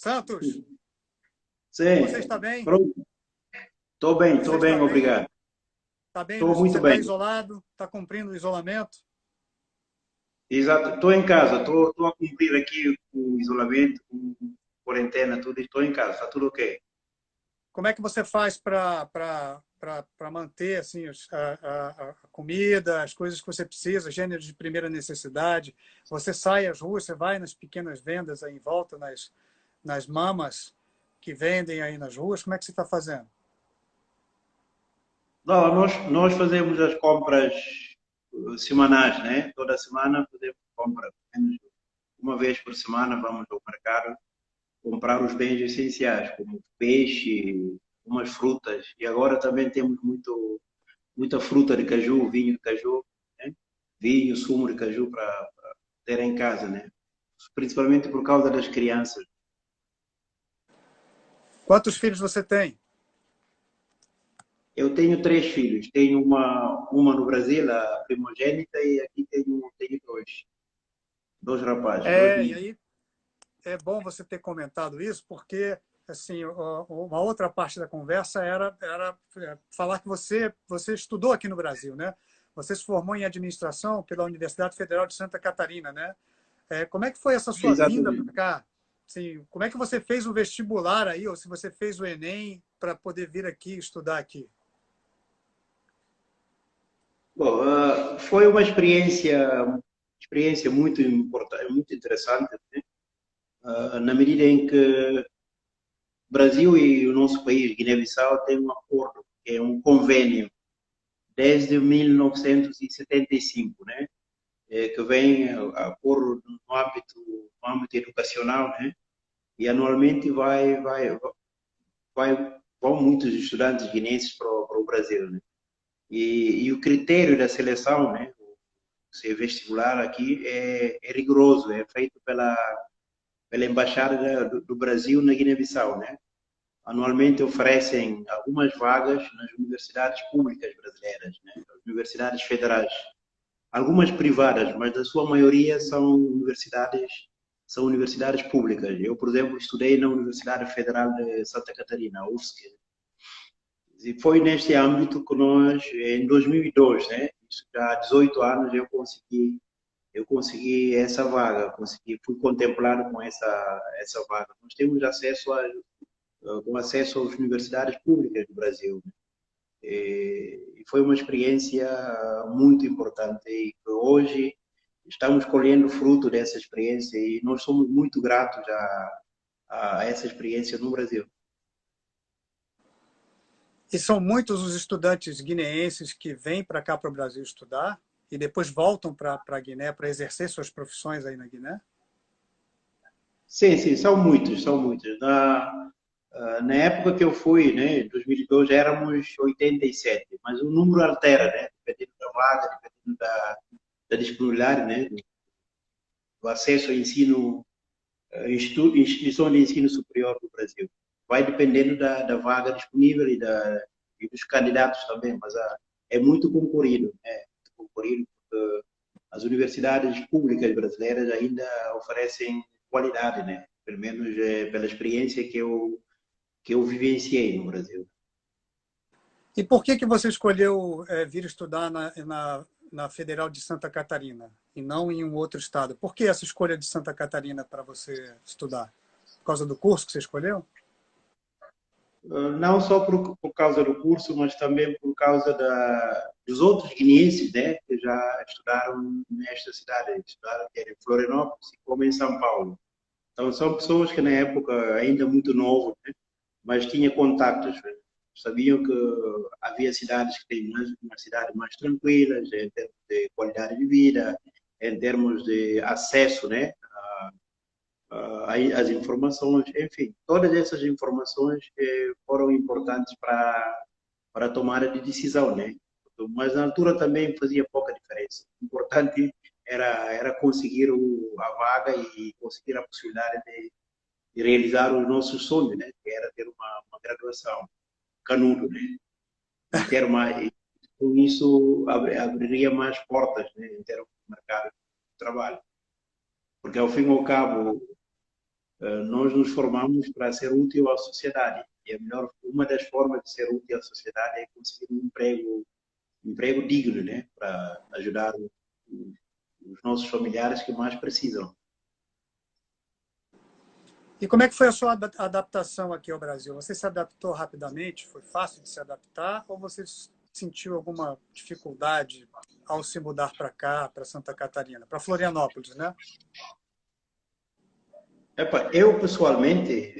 Santos, você Sim, está bem? pronto. Você Estou está bem, bem? obrigado. Está bem? Estou Você muito está bem. isolado? Está cumprindo o isolamento? Exato, estou em casa, estou a cumprir aqui o isolamento, com quarentena, tudo, estou em casa, está tudo ok. Como é que você faz para manter assim, a comida, as coisas que você precisa, gêneros de primeira necessidade? Você sai às ruas, você vai nas pequenas vendas aí em volta, nas mamas que vendem aí nas ruas? Como é que você está fazendo? Não, nós fazemos as compras semanais, né? Toda semana fazemos compra, pelo menos uma vez por semana vamos ao mercado comprar os bens essenciais, como peixe, umas frutas, e agora também temos muita fruta de caju, vinho de caju, né? Vinho, sumo de caju para ter em casa, né? Principalmente por causa das crianças. Quantos filhos você tem? Eu tenho três filhos, tenho uma no Brasil, a primogênita, e aqui tenho dois rapazes, dois É, e meninos. aí é bom você ter comentado isso, porque assim, uma outra parte da conversa era falar que você estudou aqui no Brasil, né? Você se formou em administração pela Universidade Federal de Santa Catarina, né? Como é que foi essa sua vinda para Exatamente. cá? Assim, como é que você fez o vestibular aí, ou se você fez o Enem para poder vir aqui estudar aqui? Bom, foi uma experiência muito importante, muito interessante, né? Na medida em que o Brasil e o nosso país, Guiné-Bissau, têm um acordo, que é um convênio, desde 1975, né? Que vem a acordo no âmbito educacional, né? E anualmente vão muitos estudantes guineenses para o Brasil, né? E o critério da seleção, né? Ser vestibular aqui é rigoroso, é feito pela Embaixada do Brasil na Guiné-Bissau, né? Anualmente oferecem algumas vagas nas universidades públicas brasileiras, né? As universidades federais. Algumas privadas, mas a sua maioria são universidades públicas. Eu, por exemplo, estudei na Universidade Federal de Santa Catarina, a UFSC. E foi neste âmbito que nós, em 2002, né? Isso já há 18 anos, eu consegui essa vaga, fui contemplado com essa vaga. Nós temos com acesso às universidades públicas do Brasil, né? E foi uma experiência muito importante e que hoje estamos colhendo fruto dessa experiência e nós somos muito gratos a essa experiência no Brasil. E são muitos os estudantes guineenses que vêm para cá, para o Brasil, estudar e depois voltam para a Guiné para exercer suas profissões aí na Guiné? Sim, sim, são muitos, são muitos. Na época que eu fui, né, em 2002, éramos 87, mas o número altera, né, dependendo da vaga, dependendo da disponibilidade, né, do acesso ao ensino, instituição de ensino superior do Brasil. Vai dependendo da vaga disponível e dos candidatos também, mas é muito concorrido, né, muito concorrido porque as universidades públicas brasileiras ainda oferecem qualidade, né, pelo menos pela experiência que eu vivenciei no Brasil. E por que você escolheu vir estudar na Federal de Santa Catarina e não em um outro estado? Por que essa escolha de Santa Catarina para você estudar? Por causa do curso que você escolheu? Não só por causa do curso, mas também por causa dos outros guineenses, né, que já estudaram nesta cidade, estudaram em Florianópolis e como em São Paulo. Então, são pessoas que na época ainda muito novos, né, mas tinham contactos, né? Sabiam que havia cidades que têm uma cidade mais tranquilas em termos de qualidade de vida, em termos de acesso, né, as informações, enfim, todas essas informações foram importantes para a tomada de decisão, né? Mas na altura também fazia pouca diferença. O importante era conseguir a vaga e conseguir a possibilidade de realizar o nosso sonho, né? Que era ter uma graduação, canudo, né? E ter mais, com isso abriria mais portas, né? Em termos de mercado de trabalho. Porque ao fim e ao cabo nós nos formamos para ser útil à sociedade. E uma das formas de ser útil à sociedade é conseguir um emprego digno, né? Para ajudar os nossos familiares que mais precisam. E como é que foi a sua adaptação aqui ao Brasil? Você se adaptou rapidamente? Foi fácil de se adaptar? Ou você sentiu alguma dificuldade ao se mudar para cá, para Santa Catarina, para Florianópolis, né? Epa, eu, pessoalmente,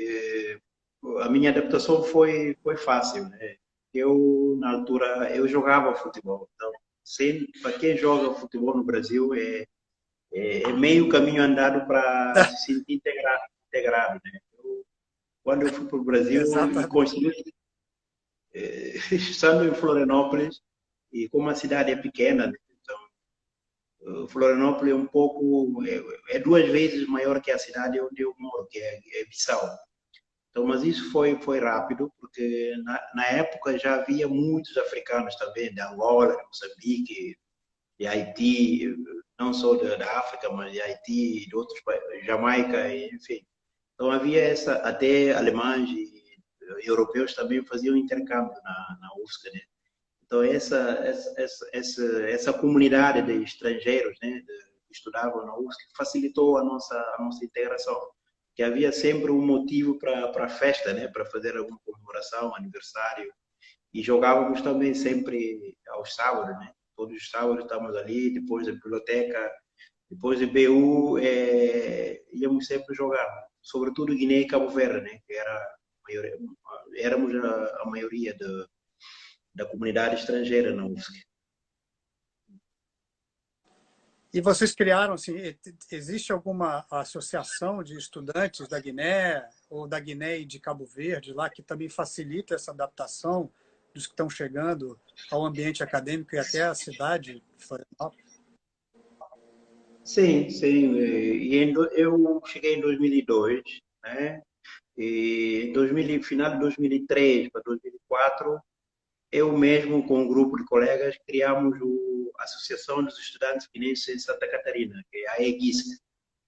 a minha adaptação foi fácil, né? Eu, na altura, eu jogava futebol. Então, para quem joga futebol no Brasil, é meio caminho andado para se sentir integrado, né? Quando eu fui para o Brasil e Exatamente. consegui, estando em Florianópolis, e como a cidade é pequena, né? Florianópolis é um pouco, é duas vezes maior que a cidade onde eu moro, que é Bissau. Então, mas isso foi rápido, porque na época já havia muitos africanos também, de Angola, de Moçambique, de Haiti, não só da África, mas de Haiti, de outros países, Jamaica, enfim. Então havia até alemães e europeus também faziam intercâmbio na UFSC, né? Então essa comunidade de estrangeiros, né, que estudavam na UFSC, facilitou a nossa integração, que havia sempre um motivo para a festa, né, para fazer alguma comemoração, aniversário, e jogávamos também sempre aos sábados, né? Todos os sábados estávamos ali, depois da biblioteca, depois de BU, íamos sempre jogar, sobretudo Guiné e Cabo Verde, né? Que éramos a maioria da comunidade estrangeira na UFSC. E vocês criaram, assim, existe alguma associação de estudantes da Guiné ou da Guiné e de Cabo Verde lá que também facilita essa adaptação dos que estão chegando ao ambiente acadêmico e até à cidade de Florianópolis? Sim, sim. Eu cheguei em 2002, né? E final de 2003 para 2004, eu mesmo, com um grupo de colegas, criamos a Associação dos Estudantes Guineenses em Santa Catarina, que é a EGISC.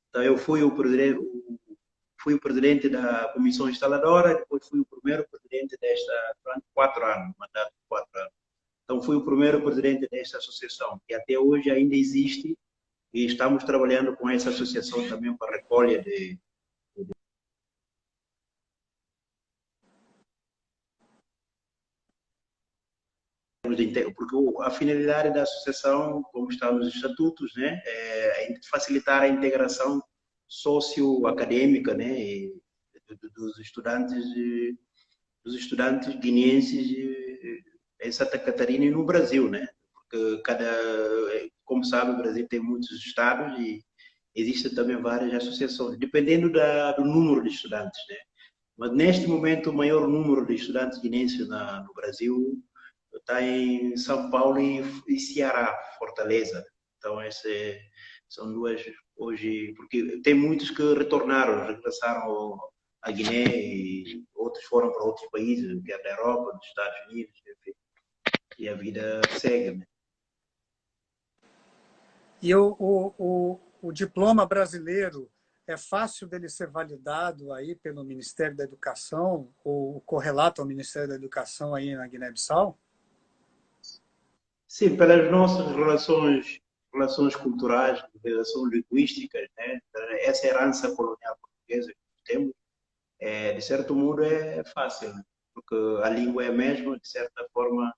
Então, eu fui o presidente da comissão instaladora, depois fui o primeiro presidente durante 4 anos, mandato de 4 anos. Então, fui o primeiro presidente desta associação, que até hoje ainda existe, e estamos trabalhando com essa associação também para a recolha porque a finalidade da associação, como está nos estatutos, né, é facilitar a integração socioacadêmica, né, dos estudantes guineenses em Santa Catarina e no Brasil, né, porque como sabe, o Brasil tem muitos estados e existem também várias associações, dependendo do número de estudantes, né. Mas neste momento o maior número de estudantes guineenses no Brasil está em São Paulo e Ceará, Fortaleza. Então, são duas hoje, porque tem muitos que regressaram à Guiné e outros foram para outros países, que é da Europa, dos Estados Unidos, enfim. E a vida segue, né? E o diploma brasileiro é fácil dele ser validado aí pelo Ministério da Educação, ou correlato ao Ministério da Educação aí na Guiné-Bissau? Sim, pelas nossas relações culturais, relações linguísticas, né? Essa herança colonial portuguesa que temos, de certo modo é fácil, né? Porque a língua é a mesma, de certa forma.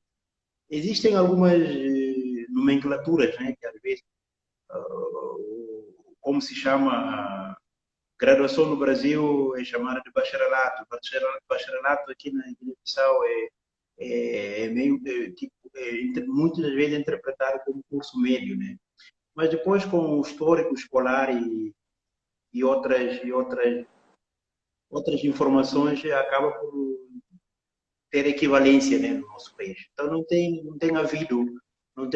Existem algumas nomenclaturas, né? Que às vezes, como se chama, graduação no Brasil é chamada de bacharelato. Bacharelato aqui na Guiné-Bissau é meio tipo, muitas vezes interpretado como curso médio, né? Mas depois, com o histórico escolar e outras informações, acaba por ter equivalência, né, no nosso país. Então não tem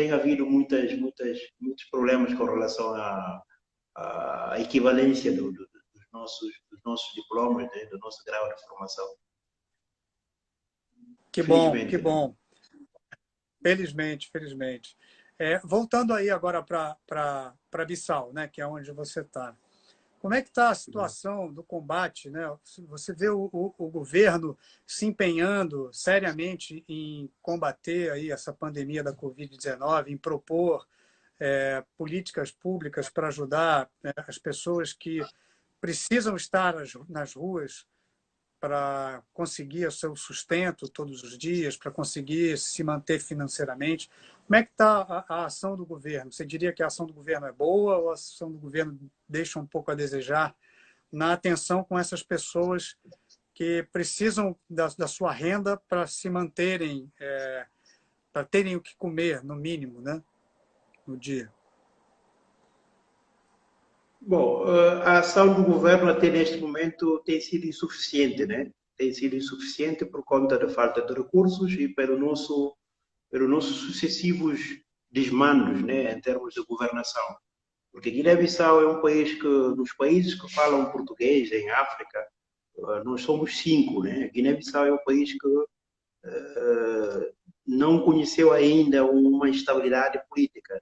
havido muitos problemas com relação à equivalência dos nossos diplomas, né, do nosso grau de formação. Que bom, que Felizmente, né? bom. Felizmente, felizmente. Voltando aí agora para Bissau, né, que é onde você está. Como é que está a situação do combate, né? Você vê o governo se empenhando seriamente em combater aí essa pandemia da Covid-19, em propor políticas públicas para ajudar, né, as pessoas que precisam estar nas ruas para conseguir o seu sustento todos os dias, para conseguir se manter financeiramente. Como é que está a ação do governo? Você diria que a ação do governo é boa ou a ação do governo deixa um pouco a desejar na atenção com essas pessoas que precisam da sua renda para se manterem, para terem o que comer, no mínimo, né, no dia? Bom, a ação do governo até neste momento tem sido insuficiente, né? Tem sido insuficiente por conta da falta de recursos e pelos nossos sucessivos desmandos, né, em termos de governação. Porque Guiné-Bissau é um país que, dos países que falam português em África, nós somos cinco, né? Guiné-Bissau é um país que não conheceu ainda uma estabilidade política.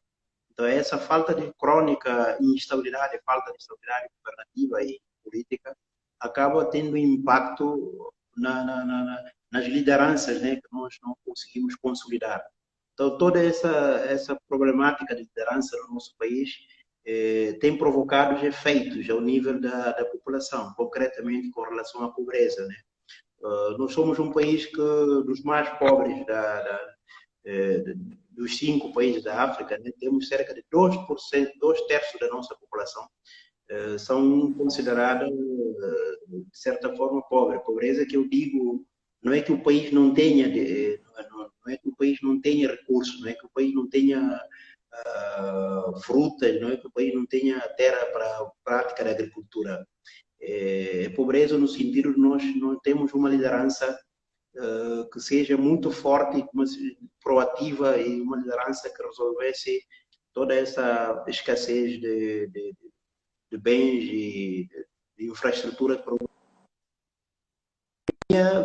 Então, essa falta de crônica instabilidade, falta de estabilidade governativa e política, acaba tendo impacto nas lideranças, né, que nós não conseguimos consolidar. Então, toda essa problemática de liderança no nosso país tem provocado efeitos ao nível da população, concretamente com relação à pobreza, né? Nós somos um país que, dos mais pobres dos cinco países da África, né, temos cerca de 2%, 2/3 da nossa população são consideradas, de certa forma, pobres. Pobreza que eu digo, não é que o país não tenha, não é que o país não tenha recursos, não é que o país não tenha frutas, não é que o país não tenha terra para a prática da agricultura. É pobreza no sentido de nós não temos uma liderança que seja muito forte, proativa e uma liderança que resolvesse toda essa escassez de bens e de infraestrutura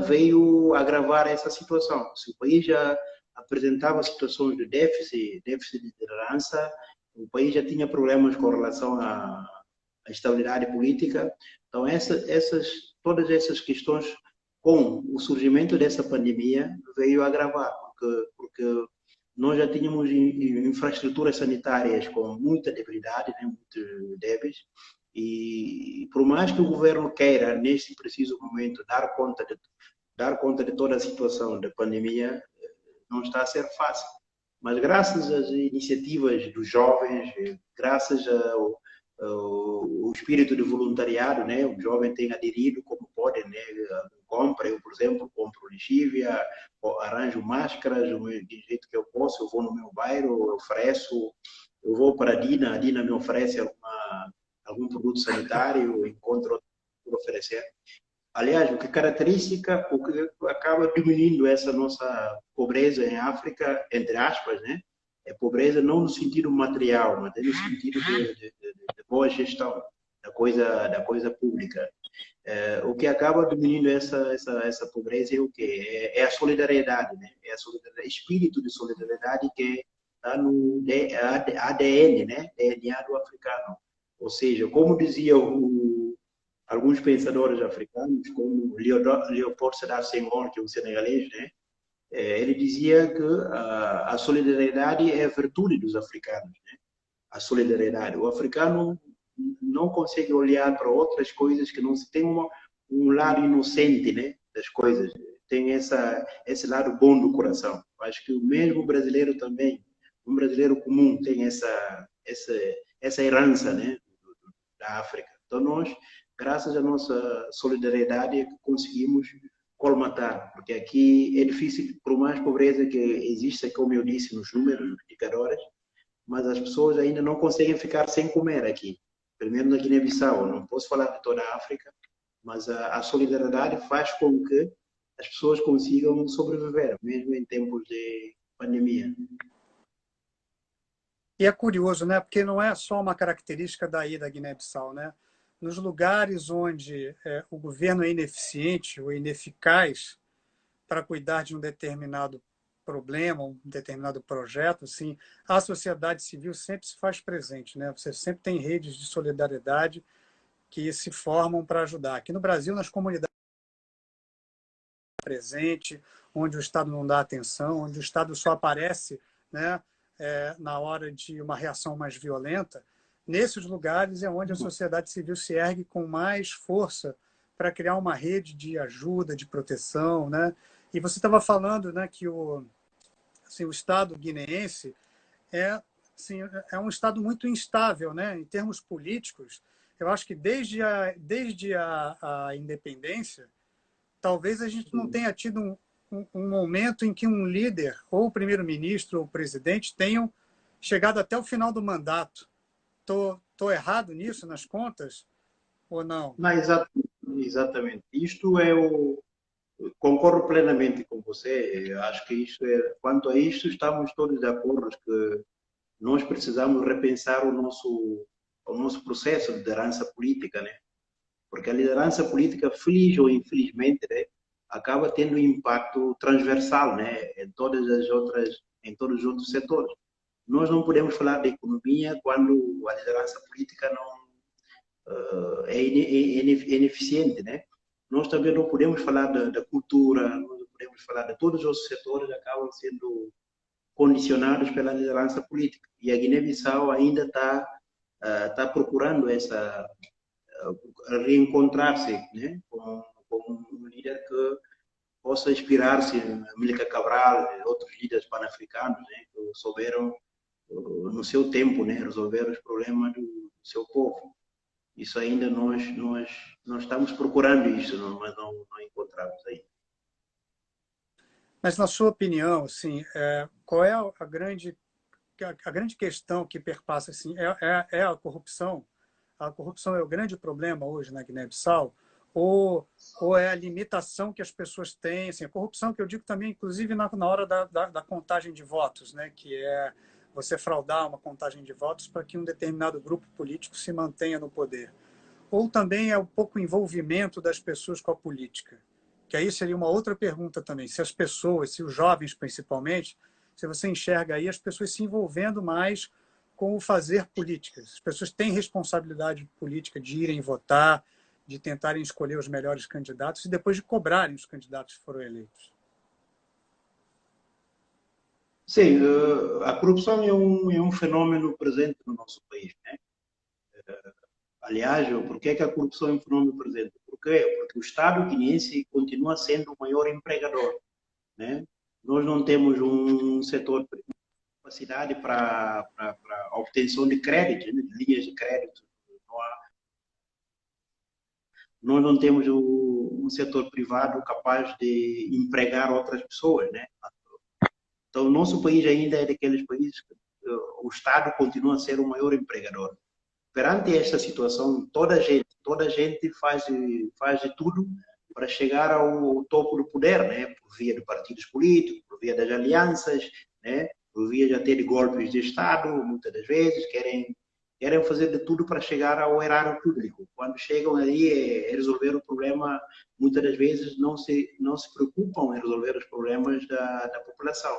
veio agravar essa situação. Se o país já apresentava situações de déficit de liderança, o país já tinha problemas com relação à estabilidade política. Então, todas essas questões, com o surgimento dessa pandemia, veio agravar, porque nós já tínhamos infraestruturas sanitárias com muita debilidade, né, muito débeis, e por mais que o governo queira, neste preciso momento, dar conta de toda a situação da pandemia, não está a ser fácil. Mas graças às iniciativas dos jovens, graças ao espírito de voluntariado, né, os jovens têm aderido como podem, né, compra, eu, por exemplo, compro lixívia, arranjo máscaras, do jeito que eu posso, eu vou no meu bairro, eu ofereço, eu vou para a Dina me oferece algum produto sanitário, eu encontro outro para oferecer. Aliás, o que caracteriza, o que acaba diminuindo essa nossa pobreza em África, entre aspas, né? É pobreza não no sentido material, mas no sentido de boa gestão da coisa pública. O que acaba diminuindo essa pobreza é o quê? É a solidariedade, né? É a espírito de solidariedade que está no ADN, né? DNA do africano. Ou seja, como dizia alguns pensadores africanos, como Leopold Sédar Senghor, que é um senegalês, né? Ele dizia que a solidariedade é a virtude dos africanos, né? A solidariedade. O africano não consegue olhar para outras coisas que não se tem um lado inocente, né, das coisas. Tem esse lado bom do coração. Acho que o mesmo brasileiro também, um brasileiro comum, tem essa herança, né, da África. Então nós, graças à nossa solidariedade, é que conseguimos colmatar, porque aqui é difícil, por mais pobreza que exista, como eu disse nos números, nos indicadores, mas as pessoas ainda não conseguem ficar sem comer aqui. Pelo menos na Guiné-Bissau, não posso falar de toda a África, mas a solidariedade faz com que as pessoas consigam sobreviver, mesmo em tempos de pandemia. E é curioso, né? Porque não é só uma característica daí da Guiné-Bissau, né? Nos lugares onde o governo é ineficiente ou ineficaz para cuidar de um determinado problema, um determinado projeto, assim, a sociedade civil sempre se faz presente, né? Você sempre tem redes de solidariedade que se formam para ajudar. Aqui no Brasil, nas comunidades presente, onde o Estado não dá atenção, onde o Estado só aparece, né, na hora de uma reação mais violenta, nesses lugares é onde a sociedade civil se ergue com mais força para criar uma rede de ajuda, de proteção, né? E você estava falando, né, que assim, o Estado guineense é, assim, é um Estado muito instável, né? Em termos políticos. Eu acho que desde a independência, talvez a gente não tenha tido um momento em que um líder, ou o primeiro-ministro, ou o presidente, tenham chegado até o final do mandato. Tô errado nisso, nas contas, ou não? Não, exatamente. Isto é o. Concordo plenamente com você. Eu acho que isto quanto a isto, estamos todos de acordo que nós precisamos repensar o nosso processo de liderança política, né? Porque a liderança política, feliz ou infelizmente, né, acaba tendo um impacto transversal, né, em todos os outros setores. Nós não podemos falar de economia quando a liderança política não é ineficiente, né? Nós também não podemos falar da cultura, nós não podemos falar de todos os outros setores que acabam sendo condicionados pela liderança política. E a Guiné-Bissau ainda está procurando reencontrar-se, né, com um líder que possa inspirar-se em Amílcar Cabral e outros líderes pan-africanos, né, que souberam, no seu tempo, né, resolver os problemas do seu povo. Isso ainda nós estamos procurando isso, mas não encontramos ainda. Mas, na sua opinião, assim, qual é a grande questão que perpassa? Assim, é a corrupção? A corrupção é o grande problema hoje na Guiné-Bissau? Ou é a limitação que as pessoas têm? Assim, a corrupção que eu digo também, inclusive, na hora da contagem de votos, né? Que é você fraudar uma contagem de votos para que um determinado grupo político se mantenha no poder. Ou também é o pouco envolvimento das pessoas com a política? Que aí seria uma outra pergunta também. Se as pessoas, se os jovens principalmente, se você enxerga aí as pessoas se envolvendo mais com o fazer políticas. As pessoas têm responsabilidade política de irem votar, de tentarem escolher os melhores candidatos e depois de cobrarem os candidatos que foram eleitos. Sim, a corrupção é um fenômeno presente no nosso país, né? Aliás, por que a corrupção é um fenômeno presente? Porque o Estado guineense continua sendo o maior empregador, né? Nós não temos um setor de capacidade para a obtenção de crédito, né? De linhas de crédito. Nós não temos um setor privado capaz de empregar outras pessoas, né? Então, o nosso país ainda é daqueles países que o Estado continua a ser o maior empregador. Perante esta situação, toda a gente faz de tudo para chegar ao topo do poder, né? Por via de partidos políticos, por via das alianças, né? Por via de até de golpes de Estado, muitas das vezes querem fazer de tudo para chegar ao erário público. Quando chegam ali é resolver o problema, muitas das vezes não se preocupam em resolver os problemas da população.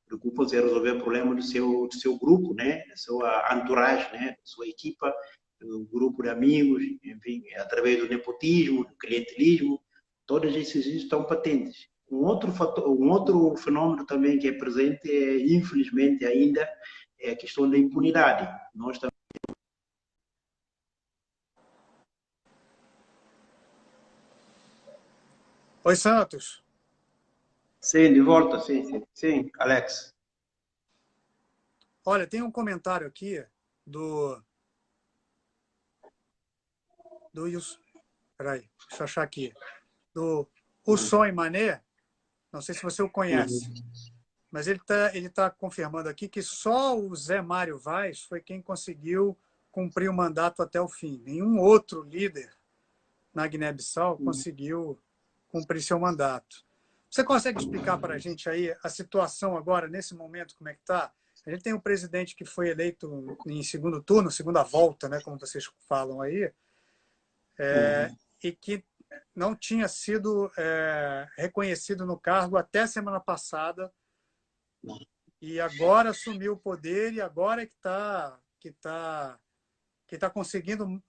Preocupam-se em resolver problemas do seu grupo, né? Da sua entourage, né? Da sua equipa, do grupo de amigos, enfim, através do nepotismo, do clientelismo, todos esses estão patentes. Um outro fenômeno também que é presente, infelizmente ainda, é a questão da impunidade. Nós também. Oi, Santos. Sim, de volta, sim, Alex. Olha, tem um comentário aqui do peraí, deixa eu achar aqui. Do Husson Mané, não sei se você o conhece, mas ele tá confirmando aqui que só o Zé Mário Vaz foi quem conseguiu cumprir o mandato até o fim. Nenhum outro líder na Guiné-Bissau conseguiu cumprir seu mandato. Você consegue explicar para a gente aí a situação agora, nesse momento, como é que está? A gente tem um presidente que foi eleito em segundo turno, segunda volta, né, como vocês falam aí, e que não tinha sido reconhecido no cargo até a semana passada, e agora assumiu o poder e agora é que que está conseguindo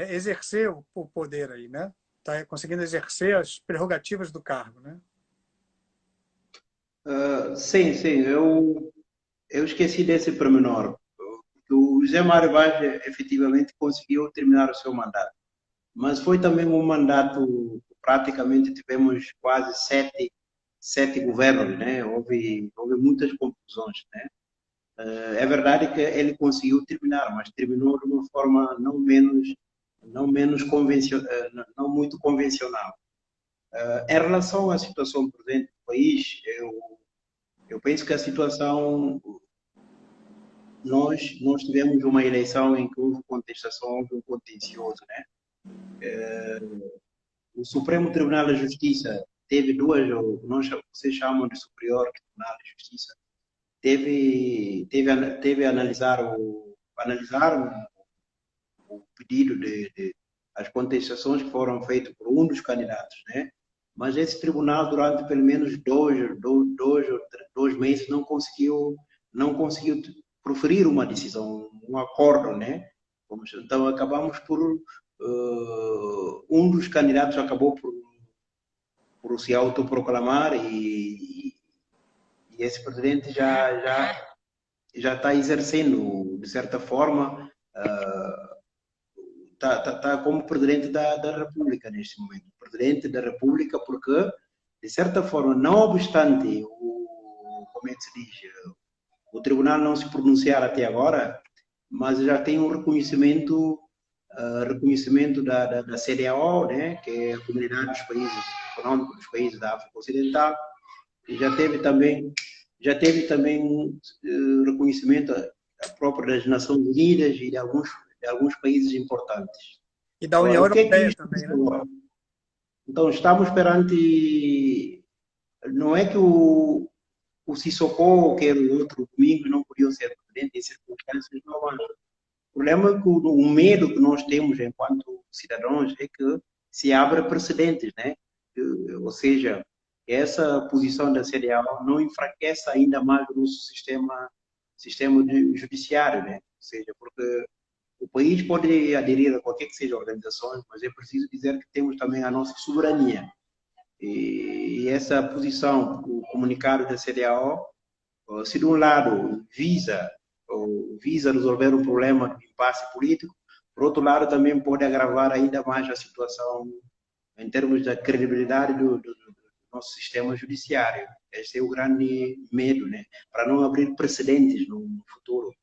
exercer o poder aí, né? Está conseguindo exercer as prerrogativas do cargo, né? Sim, sim, eu esqueci desse pormenor. O José Mário Vaz efetivamente conseguiu terminar o seu mandato, mas foi também um mandato, praticamente tivemos quase sete governos, né? Houve muitas confusões, né? É verdade que ele conseguiu terminar, mas terminou de uma forma não menos não muito convencional. Em relação à situação presente do país, eu penso que a situação, nós tivemos uma eleição em que houve contestação, houve um contencioso, né? O Supremo Tribunal de Justiça teve duas, vocês chamam de Superior Tribunal de Justiça, teve a analisar o pedido as contestações que foram feitas por um dos candidatos, né? Mas esse tribunal, durante pelo menos dois meses, não conseguiu proferir uma decisão, um acordo, né? Então, acabamos por um dos candidatos acabou por se autoproclamar e esse presidente já está exercendo, de certa forma, está como presidente da República neste momento. Presidente da República porque, de certa forma, não obstante como é que se diz, o tribunal não se pronunciar até agora, mas já tem um reconhecimento da CEDEAO, né, que é a Comunidade dos Países Econômicos dos Países da África Ocidental, e já teve também reconhecimento próprio das Nações Unidas e de alguns países importantes. E da Agora, União o que é que Europeia isto também, né? agora? Então, estamos perante. Não é que o Sissoko, que era o outro domingo, não podiam ser presidente em circunstâncias normais. O problema é que o medo que nós temos enquanto cidadãos é que se abra precedentes, né? Ou seja, essa posição da CDAO não enfraquece ainda mais o nosso sistema judiciário, né? Ou seja, porque o país pode aderir a qualquer que seja a organização, mas é preciso dizer que temos também a nossa soberania. E essa posição, o comunicado da CDAO, se de um lado visa resolver um problema de impasse político, por outro lado também pode agravar ainda mais a situação em termos da credibilidade do nosso sistema judiciário. Esse é o grande medo, né? Para não abrir precedentes no futuro.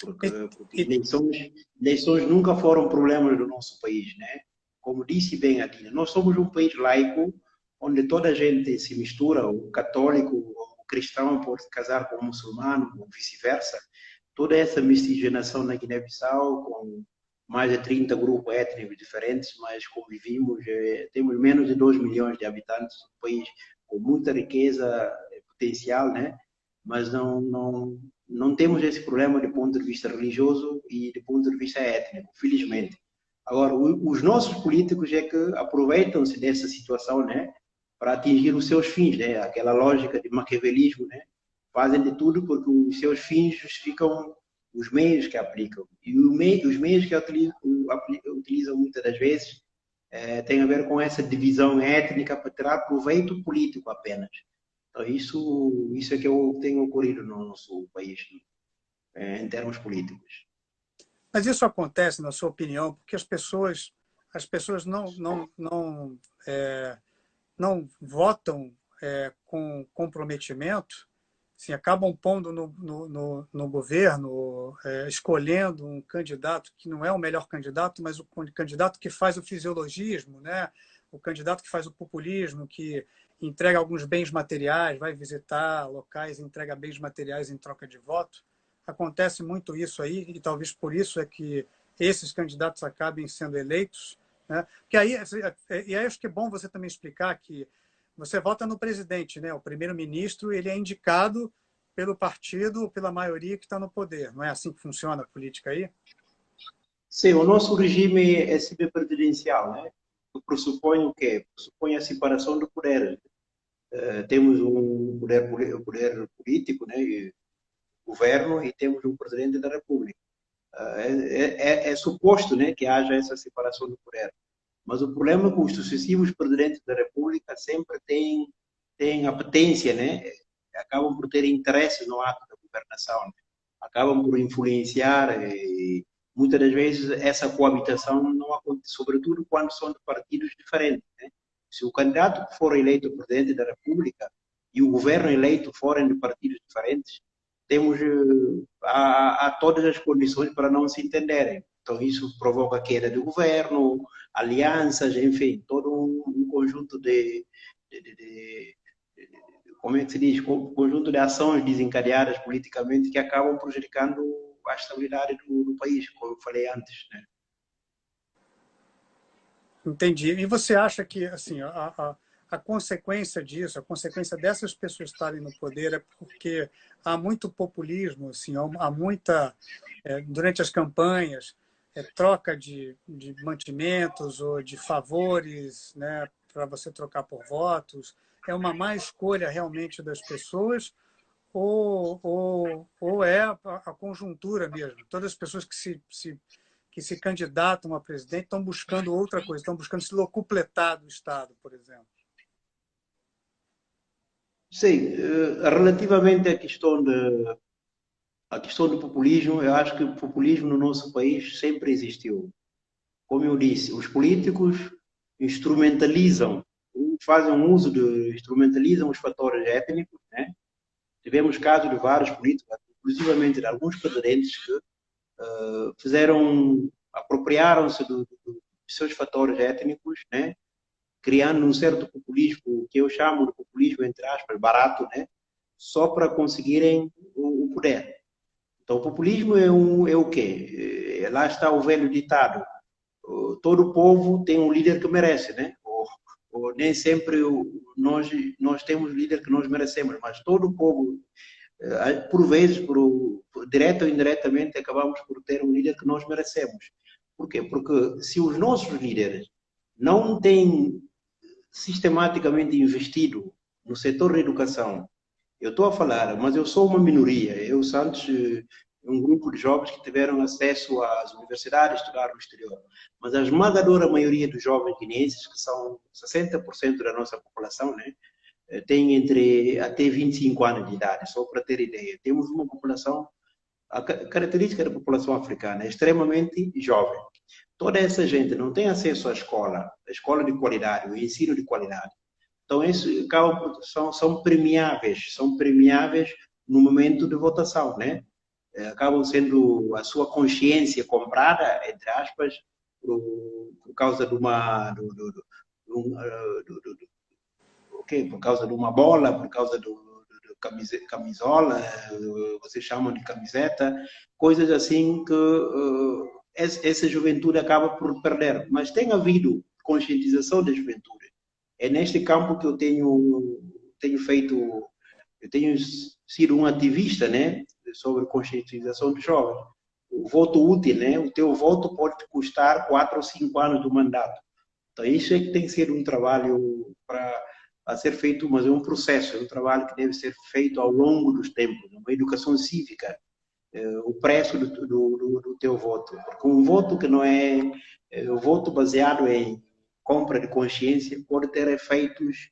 Porque eleições nunca foram problemas do nosso país, né? Como disse bem aqui, nós somos um país laico, onde toda a gente se mistura, o católico, o cristão pode casar com o muçulmano, ou vice-versa. Toda essa miscigenação na Guiné-Bissau, com mais de 30 grupos étnicos diferentes, mas convivimos, temos menos de 2 milhões de habitantes, um país com muita riqueza potencial, né? Mas não temos esse problema de ponto de vista religioso e de ponto de vista étnico, felizmente. Agora, os nossos políticos é que aproveitam-se dessa situação, né, para atingir os seus fins, né, aquela lógica de maquiavelismo, né, fazem de tudo porque os seus fins justificam os meios que aplicam. E os meios que utilizam muitas das vezes tem a ver com essa divisão étnica para tirar proveito político apenas. Então, isso é que tem ocorrido no nosso país, em termos políticos. Mas isso acontece, na sua opinião, porque as pessoas não votam com comprometimento, assim, acabam pondo no governo, escolhendo um candidato que não é o melhor candidato, mas o candidato que faz o fisiologismo, né? O candidato que faz o populismo, que entrega alguns bens materiais, vai visitar locais e entrega bens materiais em troca de voto. Acontece muito isso aí, e talvez por isso é que esses candidatos acabem sendo eleitos, né? Que aí, e aí acho que é bom você também explicar que você vota no presidente, né? O primeiro-ministro ele é indicado pelo partido, pela maioria que está no poder. Não é assim que funciona a política aí? Sim, o nosso regime é semipresidencial, né? Pressupõe o quê? Pressupõe a separação do poder. Temos um poder político, né? Governo, e temos um presidente da República. É suposto, né, que haja essa separação do poder. Mas o problema é que os sucessivos presidentes da República sempre têm apetência, né? Acabam por ter interesse no ato da governação, né? Acabam por influenciar e muitas das vezes essa coabitação não acontece, sobretudo quando são de partidos diferentes, né? Se o candidato que for eleito presidente da República e o governo eleito forem de partidos diferentes, temos há todas as condições para não se entenderem. Então isso provoca queda do governo, alianças, enfim, todo um conjunto de como é que se diz, conjunto de ações desencadeadas politicamente que acabam prejudicando a estabilidade do país, como eu falei antes, né? Entendi. E você acha que assim, a consequência disso, a consequência dessas pessoas estarem no poder é porque há muito populismo, assim, há muita, durante as campanhas, troca de mantimentos ou de favores, né, para você trocar por votos? É uma má escolha realmente das pessoas ou é a conjuntura mesmo? Todas as pessoas que se candidatam a presidente estão buscando outra coisa, estão buscando se locupletar do Estado, por exemplo. Sim, relativamente à questão do populismo, eu acho que o populismo no nosso país sempre existiu. Como eu disse, os políticos instrumentalizam, fazem um uso instrumentalizam os fatores étnicos, né? Tivemos casos de vários políticos, inclusivamente de alguns presidentes que apropriaram-se dos seus fatores étnicos, né? Criando um certo populismo, que eu chamo de populismo, entre aspas, barato, né? Só para conseguirem o poder. Então, o populismo é o quê? Lá está o velho ditado: todo povo tem um líder que merece, né? Ou nem sempre nós temos líder que nós merecemos, mas todo povo, por vezes, direto ou indiretamente, acabamos por ter um líder que nós merecemos. Por quê? Porque se os nossos líderes não têm sistematicamente investido no setor da educação, eu estou a falar, mas eu sou uma minoria. Eu, Santos, um grupo de jovens que tiveram acesso às universidades, estudar no exterior. Mas a esmagadora maioria dos jovens guineenses, que são 60% da nossa população, né, tem entre até 25 anos de idade, só para ter ideia. Temos uma população, a característica da população africana é extremamente jovem. Toda essa gente não tem acesso à escola, a escola de qualidade, o ensino de qualidade. Então, isso são premiáveis no momento de votação, né? Acabam sendo a sua consciência comprada, entre aspas, por causa de uma okay, por causa de uma bola, por causa do camisola, vocês chamam de camiseta, coisas assim que essa juventude acaba por perder. Mas tem havido conscientização da juventude. É neste campo que eu tenho feito, eu tenho sido um ativista, né, sobre conscientização dos jovens. O voto útil, né, o teu voto pode te custar 4 ou 5 anos do mandato. Então, isso é que tem que ser um trabalho a ser feito, mas é um processo, é um trabalho que deve ser feito ao longo dos tempos, uma educação cívica, o preço do teu voto. Porque um voto que não o voto baseado em compra de consciência pode ter efeitos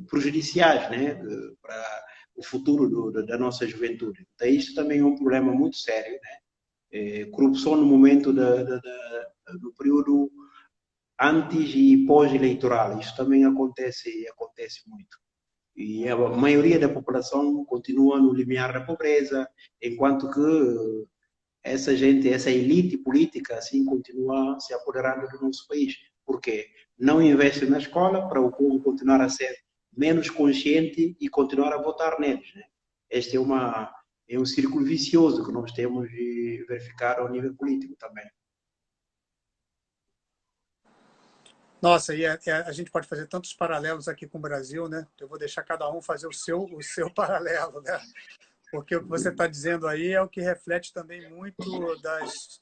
prejudiciais, né, para o futuro da nossa juventude. Então, isso também é um problema muito sério, né? Corrupção no momento do período antes e pós-eleitoral. Isso também acontece muito. E a maioria da população continua no limiar da pobreza, enquanto que essa gente, essa elite política, assim, continua se apoderando do nosso país. Por quê? Não investe na escola para o povo continuar a ser menos consciente e continuar a votar neles, né? Este é um círculo vicioso que nós temos de verificar ao nível político também. Nossa, e a gente pode fazer tantos paralelos aqui com o Brasil, né? Eu vou deixar cada um fazer o seu paralelo, né? Porque o que você está dizendo aí é o que reflete também muito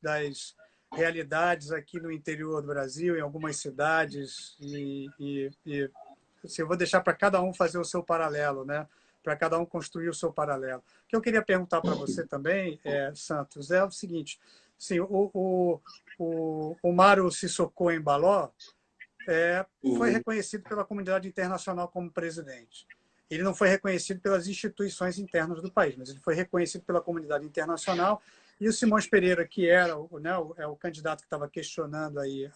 das realidades aqui no interior do Brasil, em algumas cidades, assim, eu vou deixar para cada um fazer o seu paralelo, né? para cada um construir o seu paralelo. O que eu queria perguntar para você também, Santos, é o seguinte: assim, o Mauro Sissoko Embaló foi reconhecido pela comunidade internacional como presidente. Ele não foi reconhecido pelas instituições internas do país, mas ele foi reconhecido pela comunidade internacional. E o Simões Pereira, que era o candidato que estava questionando aí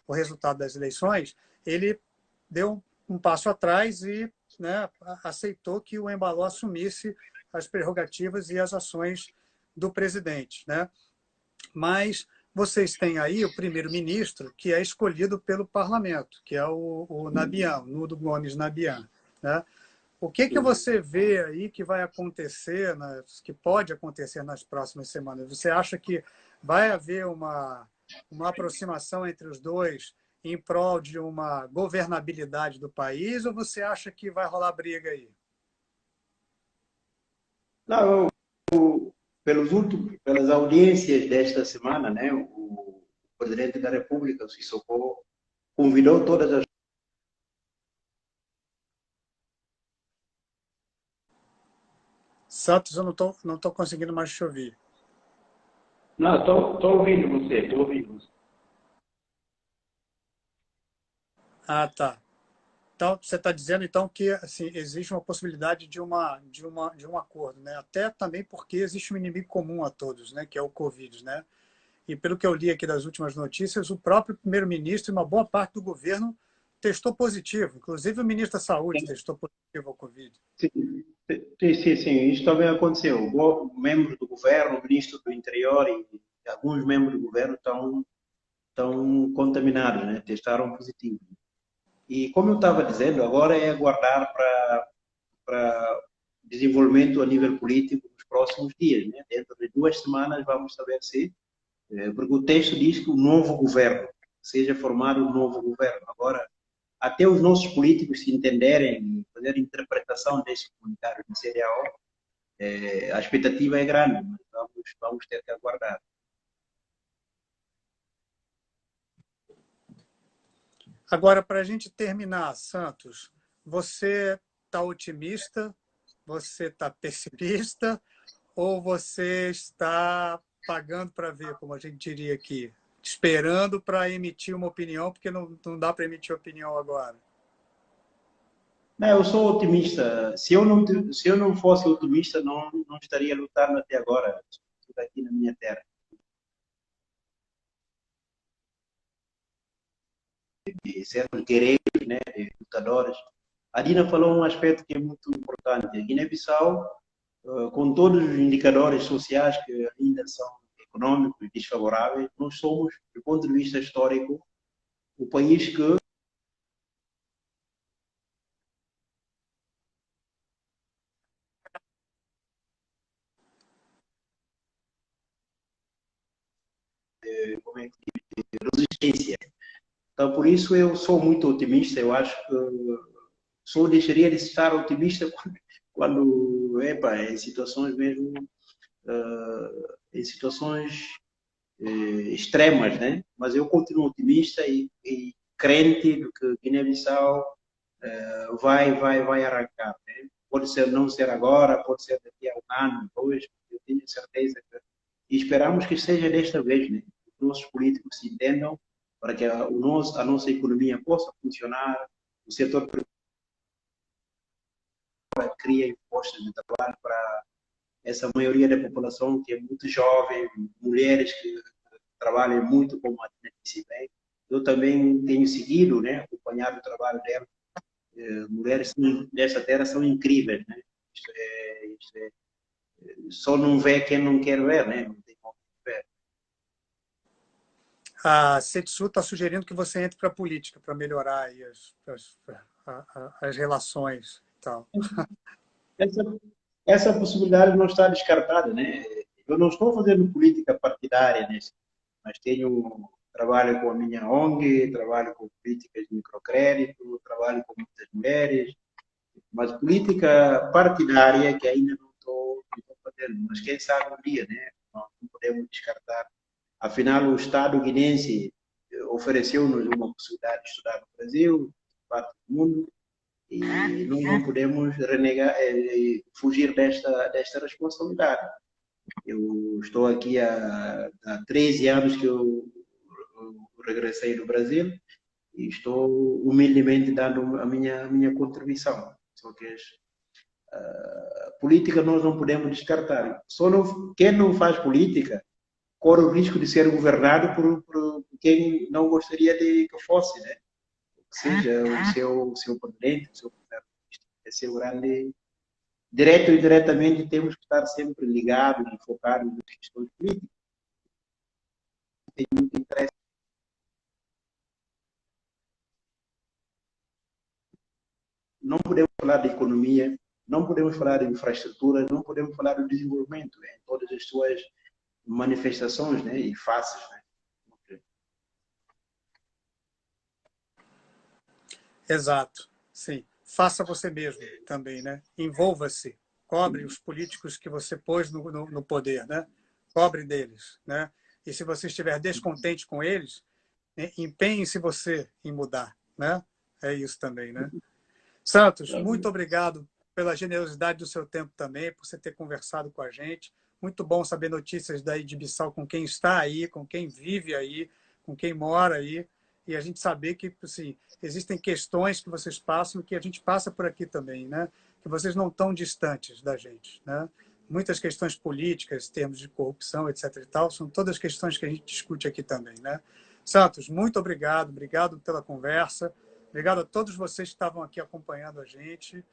o resultado das eleições, ele deu um passo atrás e, né, aceitou que o Embaló assumisse as prerrogativas e as ações do presidente, né? Mas vocês têm aí o primeiro-ministro, que é escolhido pelo parlamento, que é o Nabian, Nuno Gomes Nabian, né? O que você vê aí que vai acontecer, que pode acontecer nas próximas semanas? Você acha que vai haver uma aproximação entre os dois em prol de uma governabilidade do país, ou você acha que vai rolar briga aí? Não, pelas audiências desta semana, né, o presidente da República, o Sissoko, convidou todas as... Santos, eu não tô conseguindo mais te ouvir. Não, estou ouvindo você, estou ouvindo você. Ah, tá. Então, você está dizendo então que assim, existe uma possibilidade de um acordo, né? Até também porque existe um inimigo comum a todos, né? Que é o Covid, né? E pelo que eu li aqui das últimas notícias, o próprio primeiro-ministro e uma boa parte do governo testou positivo. Inclusive o ministro da Saúde testou positivo ao Covid. Sim, isso também aconteceu. O membro do governo, o ministro do Interior e alguns membros do governo estão contaminados, né? Testaram positivo. E como eu estava dizendo, agora é aguardar para desenvolvimento a nível político nos próximos dias, né? Dentro de 2 semanas vamos saber se, porque o texto diz que o novo governo, seja formado um novo governo. Agora, até os nossos políticos se entenderem e fazer interpretação desse comunicado de CDAO, a expectativa é grande, mas vamos ter que aguardar. Agora, para a gente terminar, Santos, você está otimista, você está pessimista ou você está pagando para ver, como a gente diria aqui, esperando para emitir uma opinião, porque não dá para emitir opinião agora? Não, eu sou otimista. Se eu não fosse otimista, não estaria lutando até agora. Estou aqui na minha terra. De sermos guerreiros, né, de lutadores. A Dina falou um aspecto que é muito importante. A Guiné-Bissau, com todos os indicadores sociais que ainda são econômicos desfavoráveis, nós somos, do ponto de vista histórico, o país que como é que resistência. Então, por isso eu sou muito otimista. Eu acho que só deixaria de estar otimista quando em situações mesmo, em situações extremas, né? Mas eu continuo otimista e crente de que Guiné-Bissau vai arrancar, né? Pode ser não ser agora, pode ser daqui a um ano, dois, eu tenho certeza que e esperamos que seja desta vez, né? Os nossos políticos se entendam para que a nossa economia possa funcionar, o setor privado cria postos de trabalho para essa maioria da população que é muito jovem, mulheres que trabalham muito, como a disse bem. Eu também tenho seguido, né, acompanhado o trabalho dela. Mulheres dessa terra são incríveis, né? Só não vê quem não quer ver, né? Não tem como ver. A CETSU está sugerindo que você entre para a política, para melhorar aí as relações e tal. Essa, essa possibilidade não está descartada, né? Eu não estou fazendo política partidária, né? Mas trabalho com a minha ONG, trabalho com políticas de microcrédito, trabalho com muitas mulheres, mas política partidária que ainda não estou fazendo. Mas quem sabe um dia, né? Não podemos descartar. Afinal, o Estado guinense ofereceu-nos uma possibilidade de estudar no Brasil, parte do mundo, E nós não podemos renegar, fugir desta responsabilidade. Eu estou aqui há 13 anos que eu regressei do Brasil e estou humildemente dando a minha contribuição. Só que a política nós não podemos descartar. Quem não faz política corre o risco de ser governado por quem não gostaria de que fosse, né? Que seja o seu presidente, o seu governador. Esse é o grande. Direto e indiretamente, temos que estar sempre ligados e focados nas questões políticas. Tem muito interesse. Não podemos falar de economia, não podemos falar de infraestrutura, não podemos falar do desenvolvimento, né, em todas as suas manifestações, né, e faces. Né? Exato, sim. Faça você mesmo também, né? Envolva-se, cobre os políticos que você pôs no poder, né? Cobre deles, né? E se você estiver descontente com eles, empenhe-se você em mudar, né? É isso também, né? Santos, muito obrigado pela generosidade do seu tempo também, por você ter conversado com a gente. Muito bom saber notícias daí de Bissau, com quem está aí, com quem vive aí, com quem mora aí. E a gente saber que assim, existem questões que vocês passam, que a gente passa por aqui também, né? Que vocês não estão distantes da gente, né? Muitas questões políticas, termos de corrupção, etc. e tal, são todas questões que a gente discute aqui também, né? Santos, muito obrigado pela conversa. Obrigado a todos vocês que estavam aqui acompanhando a gente.